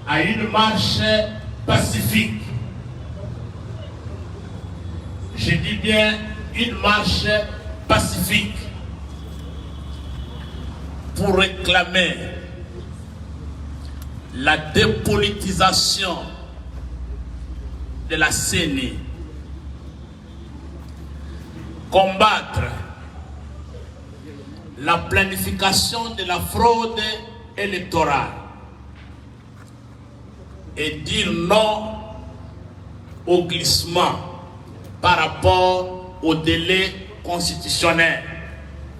à une marche pacifique. Je dis bien une marche pacifique pour réclamer la dépolitisation de la CENI, combattre la planification de la fraude électorale et dire non au glissement par rapport au délai constitutionnel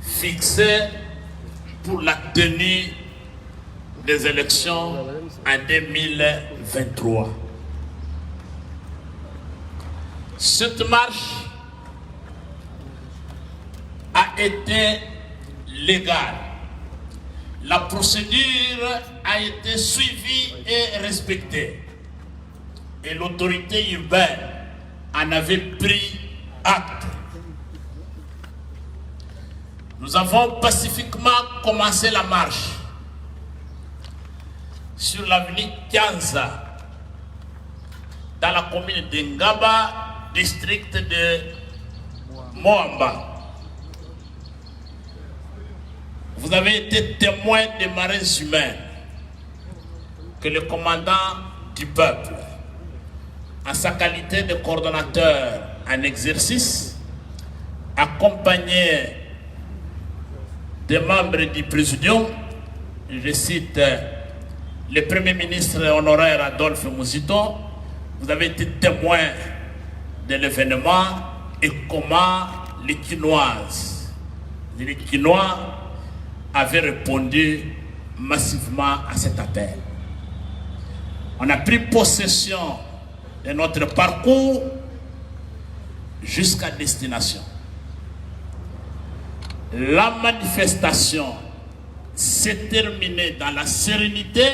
fixé pour la tenue des élections en 2023. Cette marche a été légale. La procédure a été suivie et respectée. Et l'autorité urbaine en avait pris acte. Nous avons pacifiquement commencé la marche sur l'avenue Kianza, dans la commune de Ngaba, district de Moamba. Vous avez été témoin des marées humaines que le commandant du peuple, en sa qualité de coordonnateur en exercice, accompagné des membres du présidium, je cite le Premier ministre honoraire Adolphe Muzito, vous avez été témoin de l'événement et comment les Quinois avaient répondu massivement à cet appel. On a pris possession de notre parcours jusqu'à destination. La manifestation s'est terminée dans la sérénité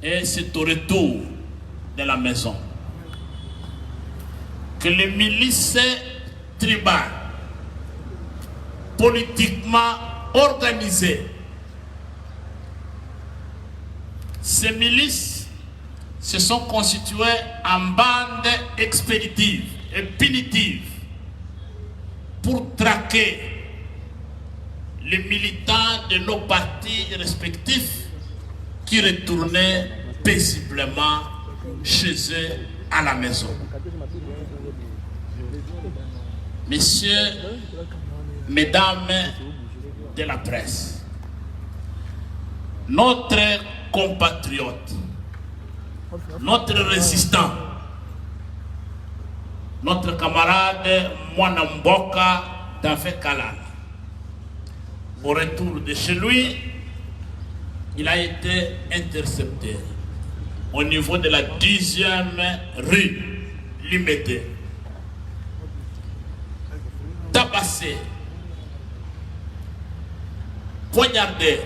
et c'est au retour de la maison que les milices tribales politiquement organisées, ces milices se sont constituées en bandes expéditives et punitives pour traquer les militants de nos partis respectifs qui retournaient paisiblement chez eux à la maison. Messieurs, mesdames de la presse, notre compatriote, notre résistant, notre camarade Mwana Mboka Dafe Kalala, au retour de chez lui, il a été intercepté au niveau de la 10e rue Limité, tabassé, poignardé,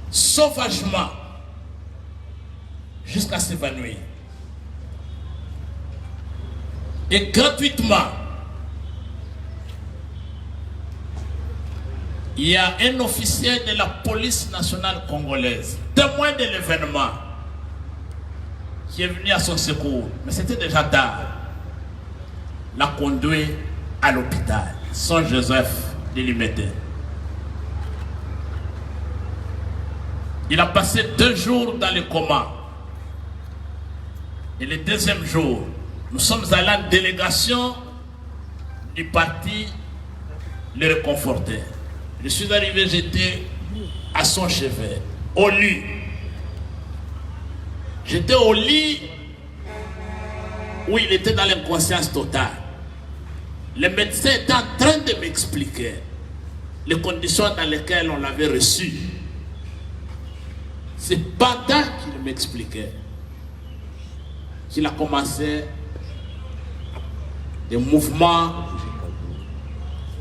sauvagement, jusqu'à s'évanouir. Et gratuitement, il y a un officier de la police nationale congolaise, témoin de l'événement, qui est venu à son secours, mais c'était déjà tard, l'a conduit à l'hôpital Saint-Joseph de Limité. Il a passé 2 jours dans le coma. Et le 2e jour, nous sommes allés en délégation du parti le réconforter. Je suis arrivé, j'étais à son chevet, au lit. J'étais au lit où il était dans l'inconscience totale. Le médecin était en train de m'expliquer les conditions dans lesquelles on l'avait reçu. C'est pendant qu'il m'expliquait qu'il a commencé des mouvements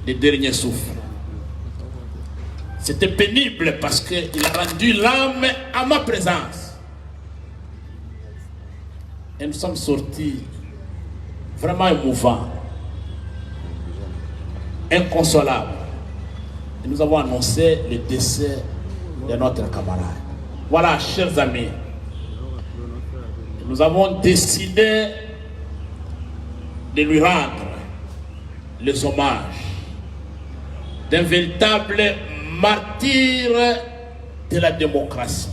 de dernier souffle. C'était pénible parce qu'il a rendu l'âme à ma présence. Et nous sommes sortis vraiment émouvants, inconsolables. Et nous avons annoncé le décès de notre camarade. Voilà, chers amis, nous avons décidé de lui rendre les hommages d'un véritable martyr de la démocratie.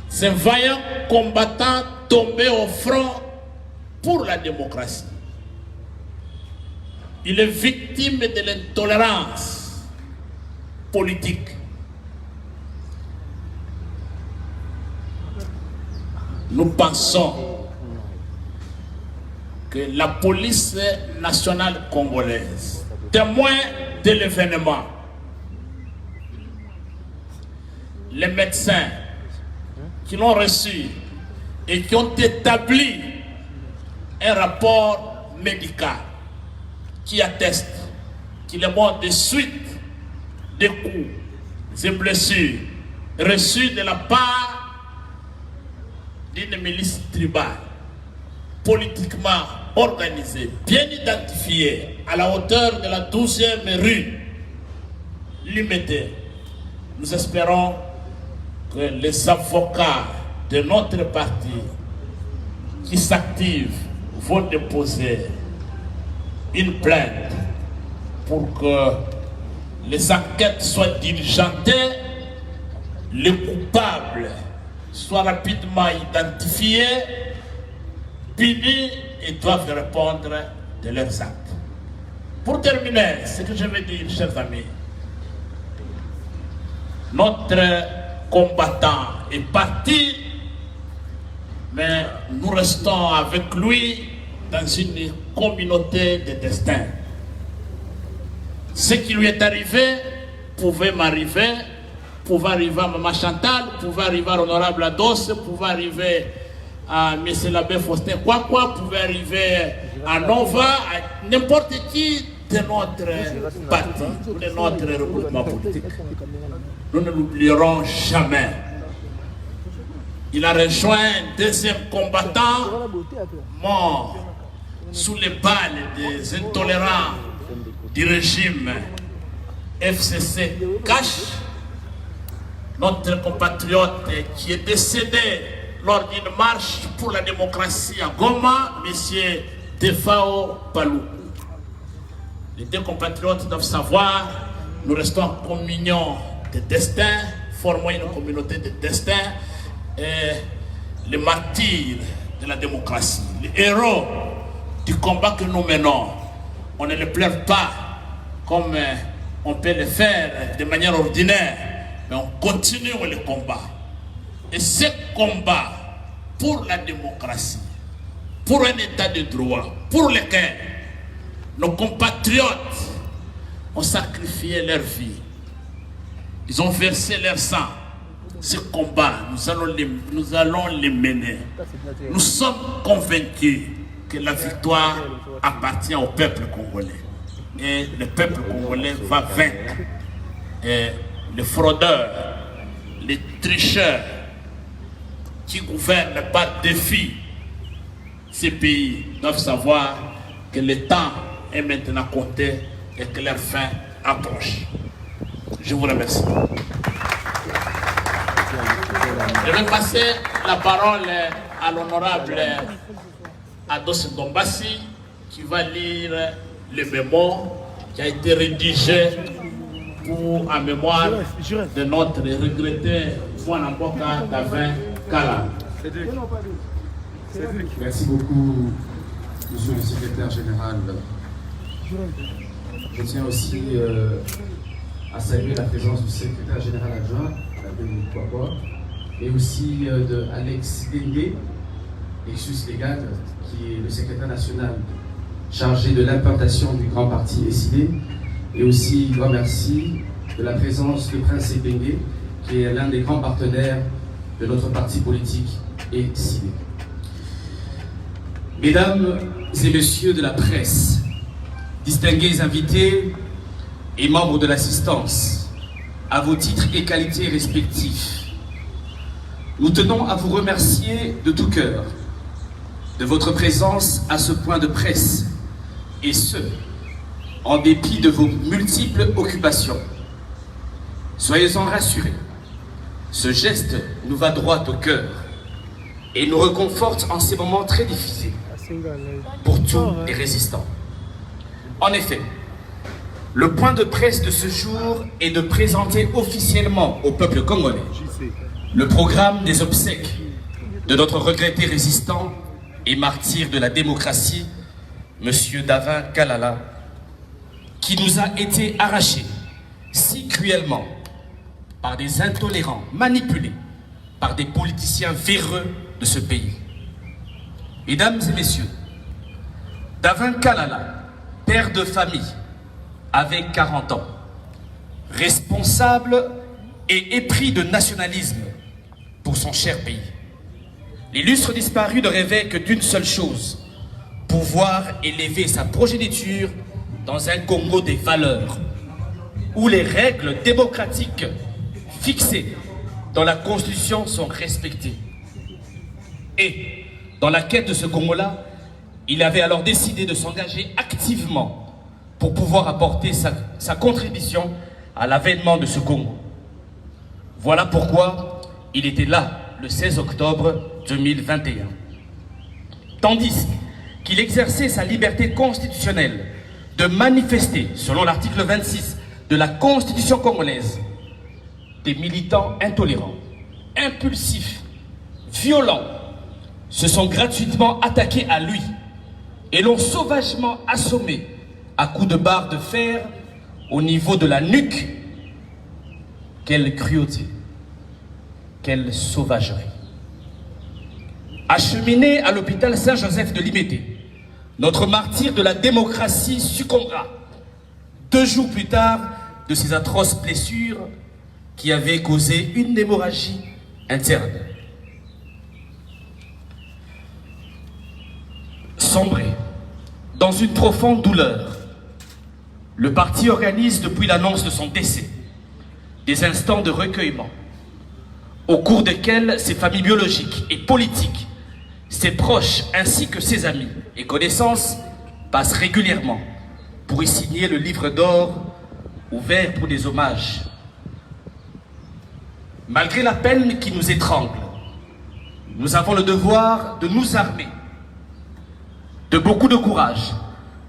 C'est un vaillant combattant tombé au front pour la démocratie. Il est victime de l'intolérance politique. Nous pensons que la police nationale congolaise, témoin de l'événement, les médecins qui l'ont reçu et qui ont établi un rapport médical qui atteste qu'il est mort de suite des coups et blessures reçus de la part d'une milice tribale politiquement organisée, bien identifiée à la hauteur de la 12e rue limitée. Nous espérons que les avocats de notre parti qui s'activent vont déposer une plainte pour que les enquêtes soient diligentées, les coupables soient rapidement identifiés, punis et doivent répondre de leurs actes. Pour terminer, ce que je veux dire, chers amis, notre combattant est parti, mais nous restons avec lui dans une communauté de destin. Ce qui lui est arrivé pouvait m'arriver, pouvait arriver à Maman Chantal, pouvait arriver à l'honorable Ados, pouvait arriver à M. l'abbé Faustin Kwakwa, pouvait arriver à Nova, à n'importe qui de notre parti, de notre regroupement politique. Nous ne l'oublierons jamais. Il a rejoint un deuxième combattant mort sous les balles des intolérants du régime FCC Cash, notre compatriote qui est décédé lors d'une marche pour la démocratie à Goma, M. Defao Palou. Les deux compatriotes doivent savoir, nous restons en communion de destin, formons une communauté de destin, et les martyrs de la démocratie, les héros du combat que nous menons, on ne les pleure pas comme on peut le faire de manière ordinaire, mais on continue le combat. Et ce combat pour la démocratie, pour un état de droit, pour lequel nos compatriotes ont sacrifié leur vie, ils ont versé leur sang. Ce combat, nous allons les mener. Nous sommes convaincus que la victoire appartient au peuple congolais. Et le peuple congolais va vaincre. Et les fraudeurs, les tricheurs qui gouvernent par défi ces pays doivent savoir que le temps est maintenant compté et que leur fin approche. Je vous remercie. Je vais passer la parole à l'honorable Ados Ndombasi qui va lire le mémo qui a été rédigé pour en mémoire de notre regretté Mwanamboka Davin Kala. Merci beaucoup, monsieur le secrétaire général. Je tiens aussi à saluer la présence du secrétaire général adjoint, l'abbé Kwakwa, et aussi de Alex Dengue, Exus Légal, qui est le secrétaire national chargé de l'implantation du grand parti SID, et aussi grand merci de la présence de Prince Dengue, qui est l'un des grands partenaires de notre parti politique SID. Mesdames et messieurs de la presse, distingués invités et membres de l'assistance, à vos titres et qualités respectifs, nous tenons à vous remercier de tout cœur de votre présence à ce point de presse, et ce, en dépit de vos multiples occupations. Soyez-en rassurés, ce geste nous va droit au cœur et nous réconforte en ces moments très difficiles pour tous les résistants. En effet, le point de presse de ce jour est de présenter officiellement au peuple congolais le programme des obsèques de notre regretté résistant et martyr de la démocratie, M. Davin Kalala, qui nous a été arraché si cruellement par des intolérants manipulés par des politiciens véreux de ce pays. Mesdames et messieurs, Davin Kalala, père de famille, avait 40 ans, responsable et épris de nationalisme pour son cher pays. L'illustre disparu ne rêvait que d'une seule chose, pouvoir élever sa progéniture dans un Congo des valeurs, où les règles démocratiques fixées dans la Constitution sont respectées. Et dans la quête de ce Congo-là, il avait alors décidé de s'engager activement pour pouvoir apporter sa contribution à l'avènement de ce Congo. Voilà pourquoi il était là le 16 octobre 2021. Tandis qu'il exerçait sa liberté constitutionnelle de manifester, selon l'article 26 de la Constitution congolaise, des militants intolérants, impulsifs, violents, se sont gratuitement attaqués à lui et l'ont sauvagement assommé à coups de barre de fer au niveau de la nuque. Quelle cruauté, quelle sauvagerie. Acheminé à l'hôpital Saint-Joseph de Limété, notre martyr de la démocratie succombera 2 jours plus tard de ces atroces blessures qui avaient causé une hémorragie interne. Sombré dans une profonde douleur, le parti organise depuis l'annonce de son décès des instants de recueillement au cours desquels ses familles biologiques et politiques, ses proches ainsi que ses amis et connaissances passent régulièrement pour y signer le livre d'or ouvert pour des hommages. Malgré la peine qui nous étrangle, nous avons le devoir de nous armer de beaucoup de courage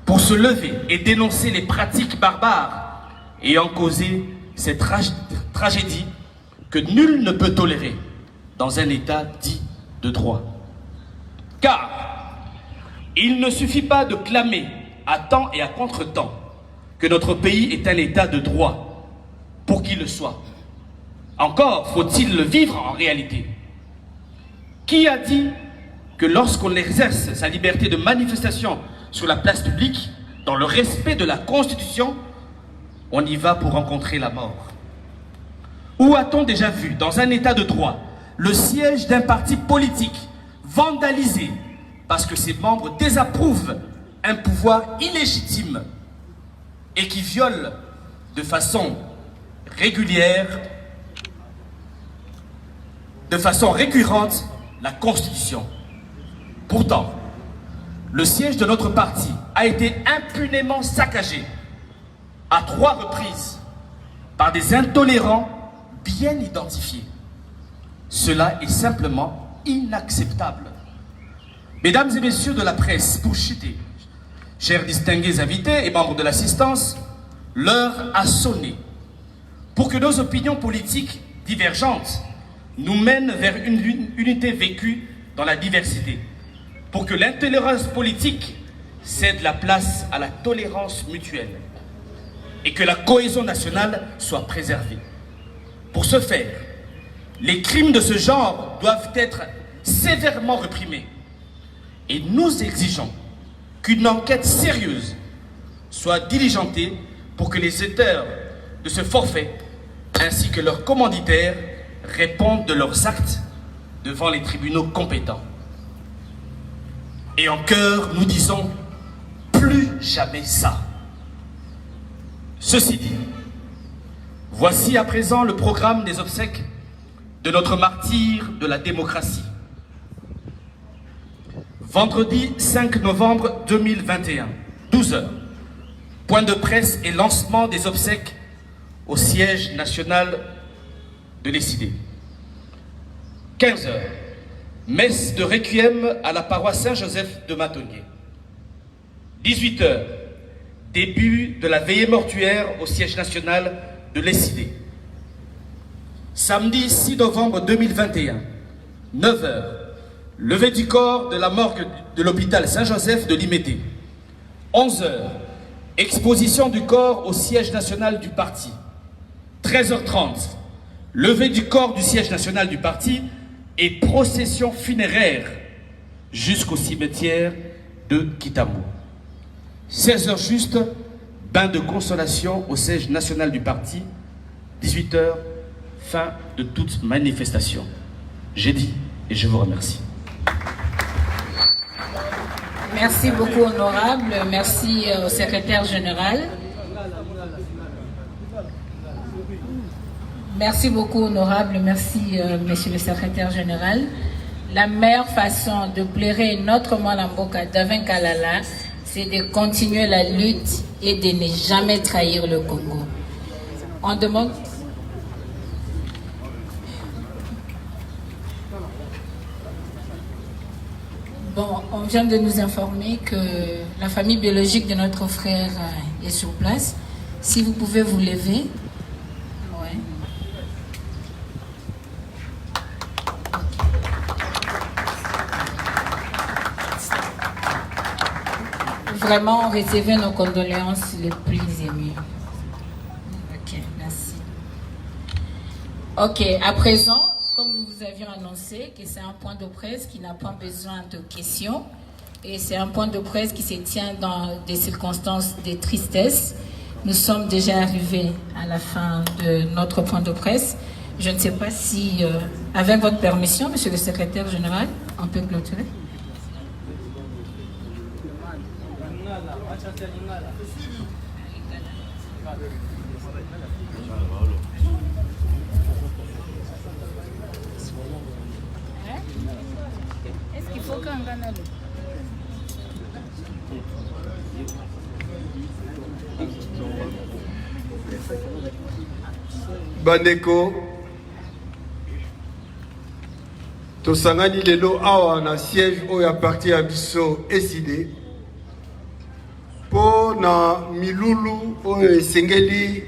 pour se lever et dénoncer les pratiques barbares ayant causé cette tragédie que nul ne peut tolérer dans un État dit de droit. Car il ne suffit pas de clamer à temps et à contre-temps que notre pays est un État de droit pour qu'il le soit. Encore faut-il le vivre en réalité. Qui a dit que lorsqu'on exerce sa liberté de manifestation sur la place publique, dans le respect de la Constitution, on y va pour rencontrer la mort? Où a-t-on déjà vu, dans un État de droit, le siège d'un parti politique vandalisé parce que ses membres désapprouvent un pouvoir illégitime et qui viole de façon régulière, de façon récurrente, la Constitution? Pourtant, le siège de notre parti a été impunément saccagé à 3 reprises par des intolérants bien identifiés. Cela est simplement inacceptable. Mesdames et messieurs de la presse, pour chuter, chers distingués invités et membres de l'assistance, l'heure a sonné pour que nos opinions politiques divergentes nous mènent vers une unité vécue dans la diversité, pour que l'intolérance politique cède la place à la tolérance mutuelle et que la cohésion nationale soit préservée. Pour ce faire, les crimes de ce genre doivent être sévèrement réprimés et nous exigeons qu'une enquête sérieuse soit diligentée pour que les auteurs de ce forfait ainsi que leurs commanditaires répondent de leurs actes devant les tribunaux compétents. Et en chœur, nous disons plus jamais ça. Ceci dit, voici à présent le programme des obsèques de notre martyr de la démocratie. Vendredi 5 novembre 2021, 12h, point de presse et lancement des obsèques au siège national de l'ECID. 15 h, messe de requiem à la paroisse Saint-Joseph de Matongué. 18 h, début de la veillée mortuaire au siège national de l'ECID. Samedi 6 novembre 2021, 9 h, levée du corps de la morgue de l'hôpital Saint-Joseph de Limété. 11 h, exposition du corps au siège national du parti. 13 h 30, levée du corps du siège national du parti et procession funéraire jusqu'au cimetière de Kitamo. 16 h juste, bain de consolation au siège national du parti. 18 h, fin de toute manifestation. J'ai dit et je vous remercie. Merci beaucoup, honorable. Merci au secrétaire général. Merci beaucoup, honorable. Merci, monsieur le secrétaire général. La meilleure façon de blairer notre Mwalamboka d'Avin Kalala, c'est de continuer la lutte et de ne jamais trahir le Congo. On demande... Bon, on vient de nous informer que la famille biologique de notre frère est sur place. Si vous pouvez vous lever. Ouais. Vraiment, recevez nos condoléances les plus émues. Ok, merci. Ok, à présent, comme nous vous avions annoncé que c'est un point de presse qui n'a pas besoin de questions et c'est un point de presse qui se tient dans des circonstances de tristesse. Nous sommes déjà arrivés à la fin de notre point de presse. Je ne sais pas si, avec votre permission, monsieur le secrétaire général, on peut clôturer. Est-ce qu'il faut qu'un gars n'aille? Bandeko tosangani lelo awa na siège oyo parti ya biso ECID po na milulu oyo esengeli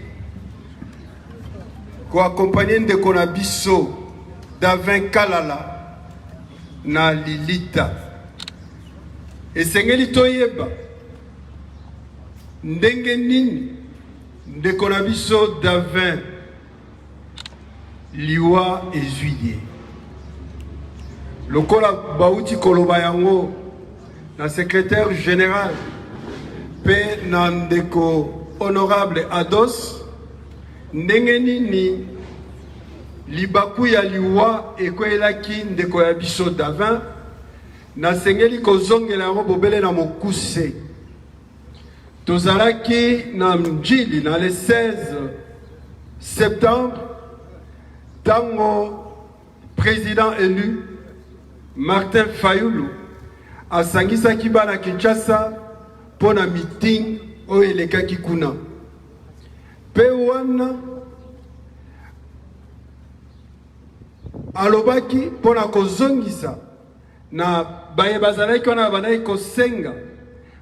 ko accompagner ndeko na biso d'Avin Kalala na Lilita. Esengeli toyeba ndenge nini ndeko na biso d'Avin liwa ezuye. Lokola bauti koloba yango na secrétaire général pe na ndeko honorable Ados, ndenge nini libaku ya liwa ekwelaki ndeko ya biso d'Avin na sengeli kozongela yango bobele na mokuse. Tozalaki na mjili na le 16 septembre tango président élu Martin Fayulu asangisaki bana Kinshasa pona meeting oyo elekaki kuna. Pe wana alobaki pona kozongisa na baye bazalaki wana banai kosenga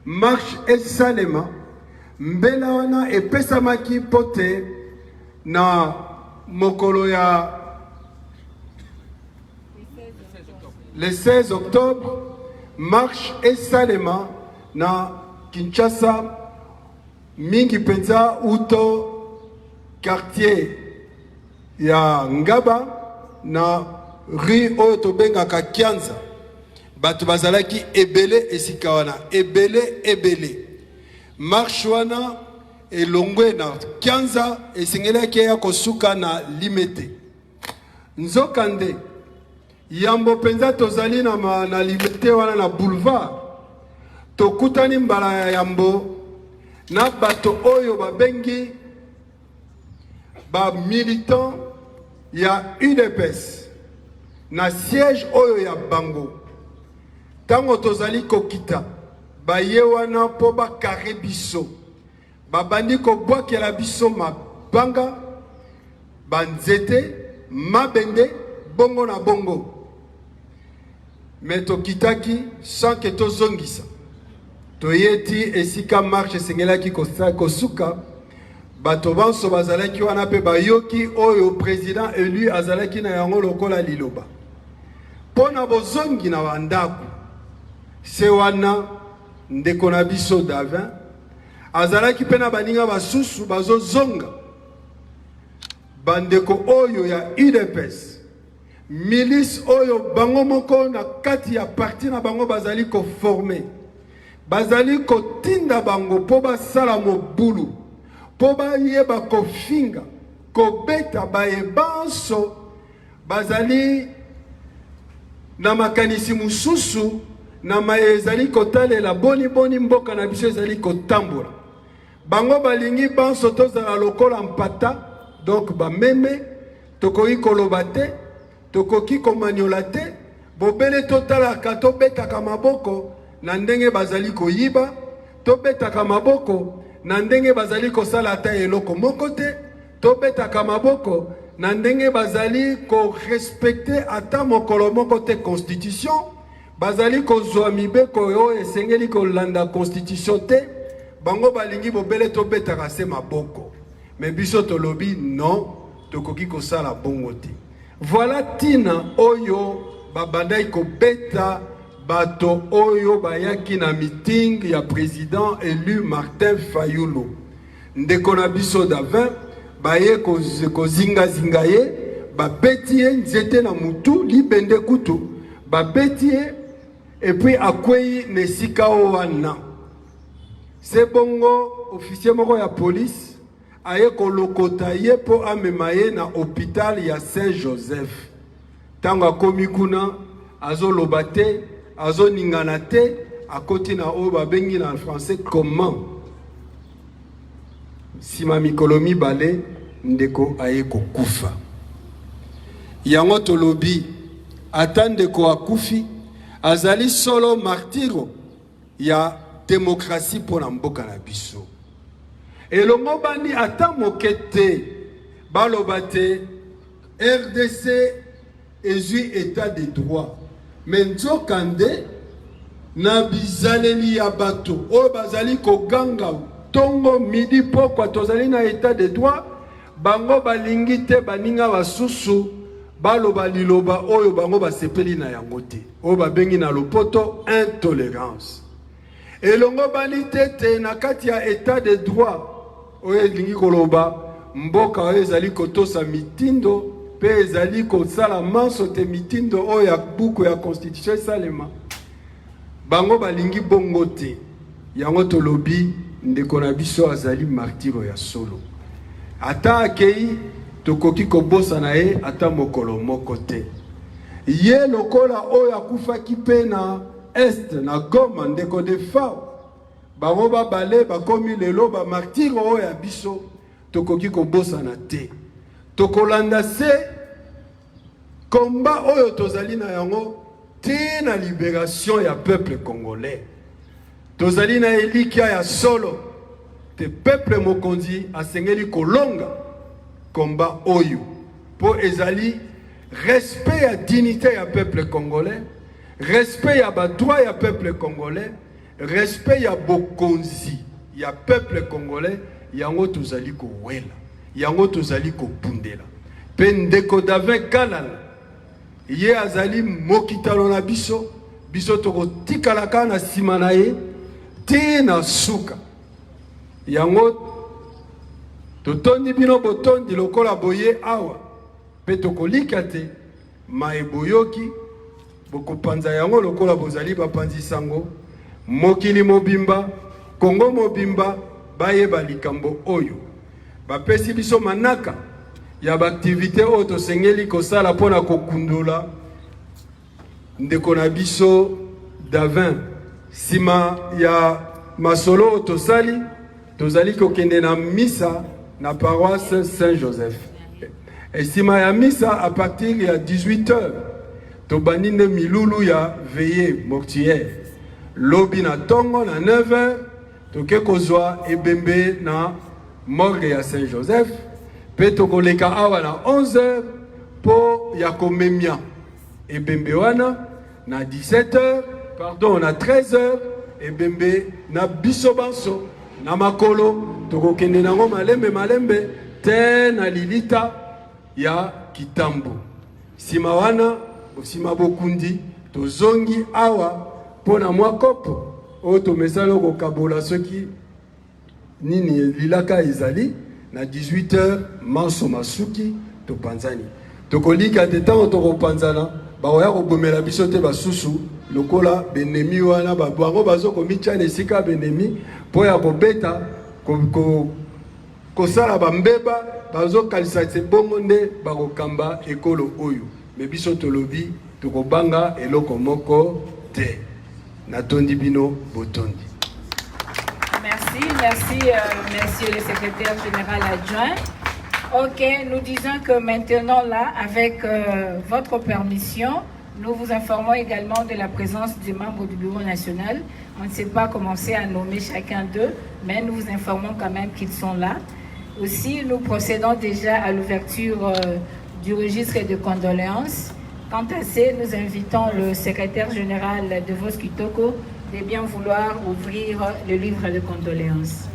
marche esalema mbela wana epesamaki pote na mokolo ya le 16 octobre marche esalema na Kinshasa mingi penza uto quartier ya Ngaba na rue oyo tobengaka Kianza. Batu bazalaki ebele esika wana ebele marche wana elongwe na Kianza esingelaki ya kosuka na Limete. Nzokande yambo penza tozali na Limete wana na boulevard tokutani mbala ya yambo na bato oyo babengi ba militant ya UDPS na siège oyo ya Bango. Tango tozali kokita baye wana po bakare biso babandi kobwakela biso mabanga banzete, mabende, bongo na bongo. Mais tokitaki sans que tozongisa. Toyeti esika marche sengelaki kosuka. Bato banso bazalaki wana pe bayoki oyo président élu azalaki na yango lokola liloba. Pona bozongi na bandako. Se wana ndeko na biso Davin azalaki pena baninga basusu bazozonga. Bandeko oyo ya UDPS. Milice oyo bango moko na kati ya parti na bango bazali ko former. Bazali ko tinda bango po basala mobulu. Po ba yeba ko finga, ko beta ba ebanso bazali na makanisi mususu na maezali ko talela boni mboka na biso ezali ko tambola. Bango balingi banso tozala lokola mpata, donc ba meme tokoki kolobate, tokoki komaniolate, bobele totala kato beta kamaboko na ndenge bazali ko yiba, to beta kamaboko na ndenge bazali ko sala ata eloko moko te, to beta kamaboko na ndenge bazali ko respecter ata mokolo moko te constitution, bazali ko zwa mibeko yo esengeli ko landa constitution te, bango balingi bobele to beta kase maboko. Mais biso tolobi non, tokoki ko sala bongo te. Voilà tina oyo babandai ko beta bato oyo bayaki na meeting ya président élu Martin Fayulu. Ndeko na biso Davin baye ko zinga ye, babeti ye nzete na mutu libende kutu, babeti ye et puis akwei nesika wana. C'est bongo officier moko ya police aye ko lokota ye po amema ye na hôpital ya Saint-Joseph. Tango akomi kuna azo lobate, azo ningana te, akoti na oyo babengi na français comment. Sima mikolo mibale ndeko aye ko kufa. Yango tolobi ata ndeko akufi azali solo martiro ya démocratie pour na mboka na biso. Elongo bani ata mokete balobate RDC ezui état de droit. Menzo kande na bizaleli ya bato o bazali ko ganga tongo midi pokwa tozali na état de droit, bango balingi te baninga basusu baloba liloba oyo bango basepeli na yango te, o babengi na lopoto intolérance. Elongo bani tete na kati ya état de droit oyo lingi koloba mboka oyo ezali kotosa mitindo pe ezali kosala manso te mitindo oyo ya buku ya constitution salema, bango balingi bongo te. Yango tolobi ndeko na biso azali martiro ya solo. Ata akei tokoki kobosa na ye ata mokolo moko te. Ye lokola oyo akufaki pe na est na Goma ndeko de Fao, bango babale bakomi lelo ba martiro oyo ya biso tokoki kobosa na te. Tokolanda se combat oyo tozali na yango te na libération ya peuple congolais. Tozali na elikia ya solo te peuple mokonzi asengeli kolonga combat oyo po ezali respect ya dignité ya peuple congolais, respect ya ba droit ya peuple congolais, respect ya bokonzi ya peuple congolais. Yango tozali ko wela, yango tozali ko pundela. Pe ndeko Davin Kalala ye azali mokitalo na biso, biso toko tikalaka na sima na ye te na suka. Yango totondi bino botondi lokola boye awa pe tokolika te maeboyoki bokopanza yango lokola bozali bapanzi sango. Mokili mobimba, Kongo mobimba bayeba likambo oyo. Bapesi biso manaka ya baaktivite oyo tosengeli kosala pona kokundula ndeko na biso Davin. Sima ya masolo tosali tozali kokende na misa na paroisse Saint-Joseph. Et sima ya misa à partir ya 18h tobanine milulu ya veillée mortuaire. Lobi na tongo na 9h toke kozwa ebembe na morgue ya Saint-Joseph. Pe tokoleka awa na 11h po ya komemia ebembe wana na 17h, pardon, na 13h ebembe na biso banso na makolo tokokende nango malembe te na lilita ya Kitambo. Sima wana sima bokundi tozongi awa pona mwa kopo o to mesalo ko kabola soki nini lilaka ezali na 18h manso masuki to panzani tokolika te tango to panzana ba oya ko bomela biso te basusu lokola benemi wana ba bango bazoko michane sika benemi po ya kobeta ko sala bambeba bazo kalisa te bongo nde bakokamba ekolo oyo me biso tolobi tokobanga eloko moko te natondi bino botondi. Merci, monsieur le secrétaire général adjoint. Ok, nous disons que maintenant là, avec votre permission, nous vous informons également de la présence des membres du bureau national. On ne sait pas commencer à nommer chacun d'eux, mais nous vous informons quand même qu'ils sont là. Aussi, nous procédons déjà à l'ouverture du registre de condoléances. Quant à ça, nous invitons le secrétaire général de Vos Kitoko de bien vouloir ouvrir le livre de condoléances.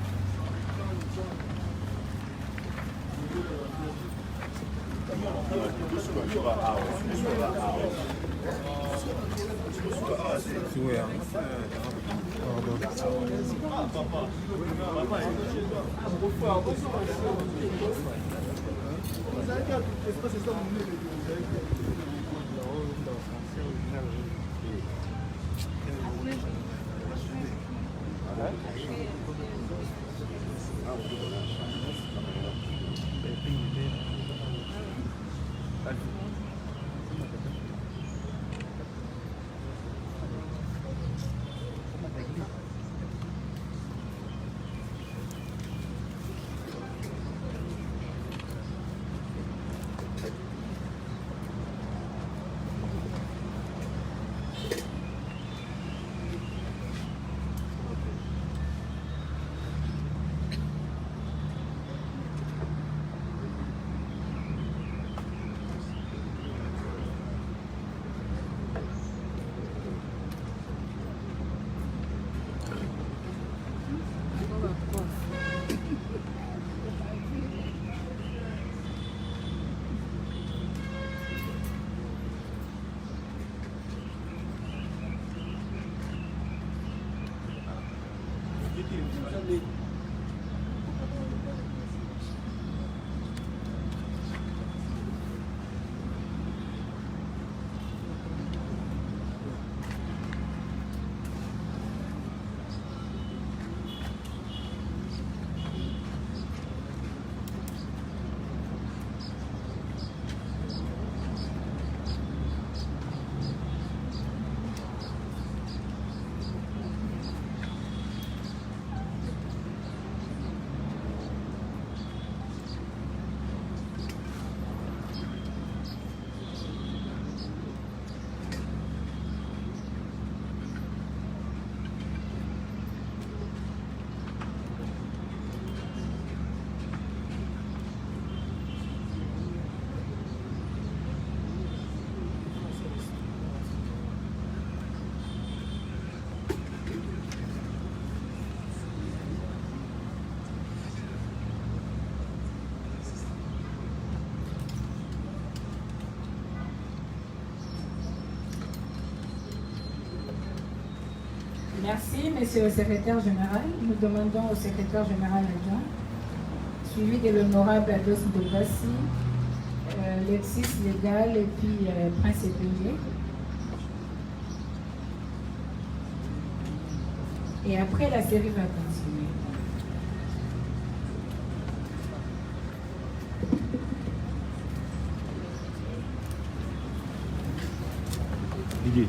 Merci, monsieur le secrétaire général. Nous demandons au secrétaire général adjoint, suivi de l'honorable Ados Ndobassi, Lexis Légal et puis Prince Epenge. Et après, la série va continuer. Didier.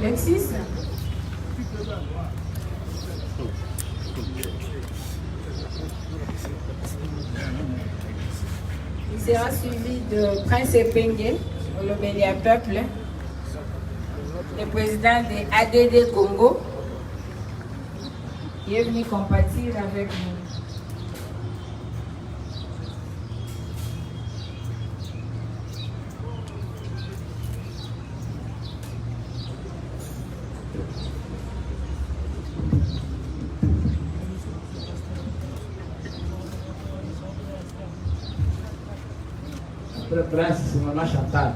26. Il sera suivi de Prince Epengue, le Bélia Peuple, le président de ADD Congo, qui est venu compatir avec nous. Le prince, c'est maman Chantal.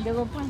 De vos points.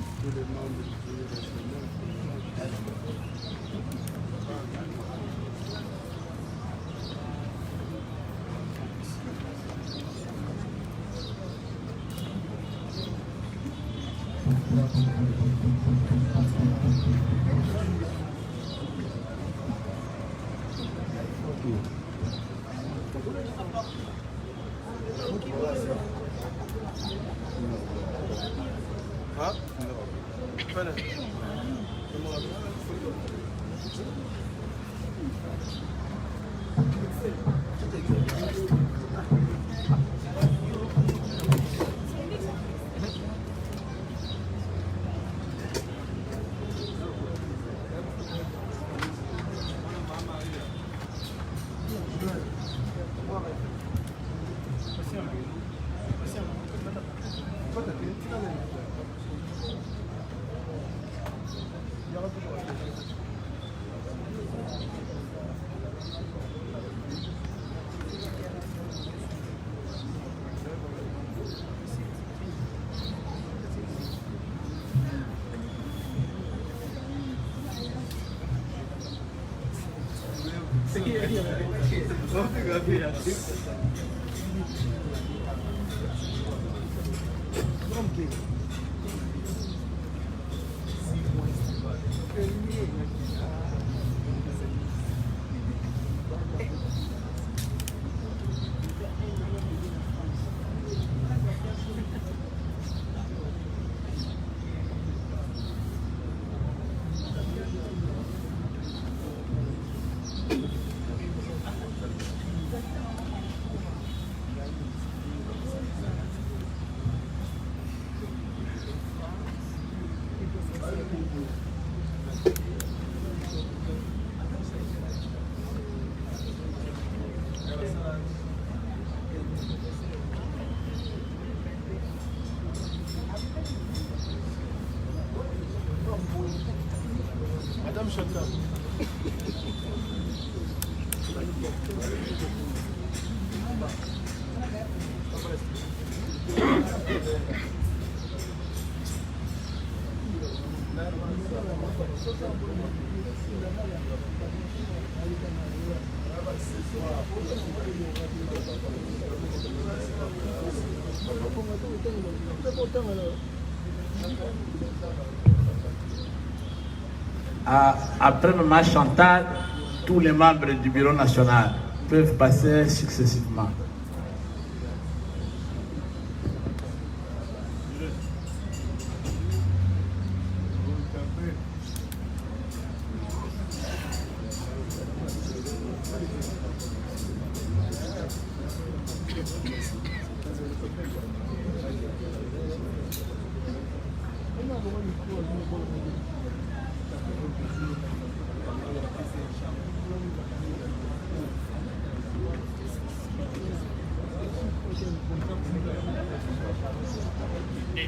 Après ma chantade, tous les membres du bureau national peuvent passer successivement.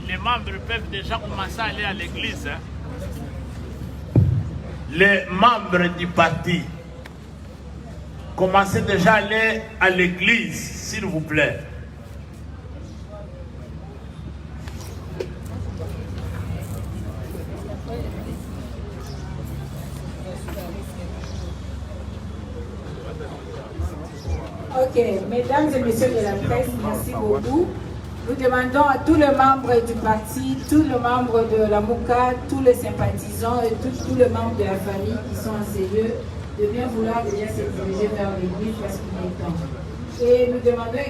Les membres peuvent déjà commencer à aller à l'église. Les membres du parti, commencez déjà à aller à l'église, s'il vous plaît. Ok, mesdames et messieurs de la presse, merci beaucoup. Nous demandons à tous les membres du parti, tous les membres de la MOUCA, tous les sympathisants et tous les membres de la famille qui sont en ces lieux de bien vouloir déjà se diriger vers l'église parce qu'il est temps. Et nous demandons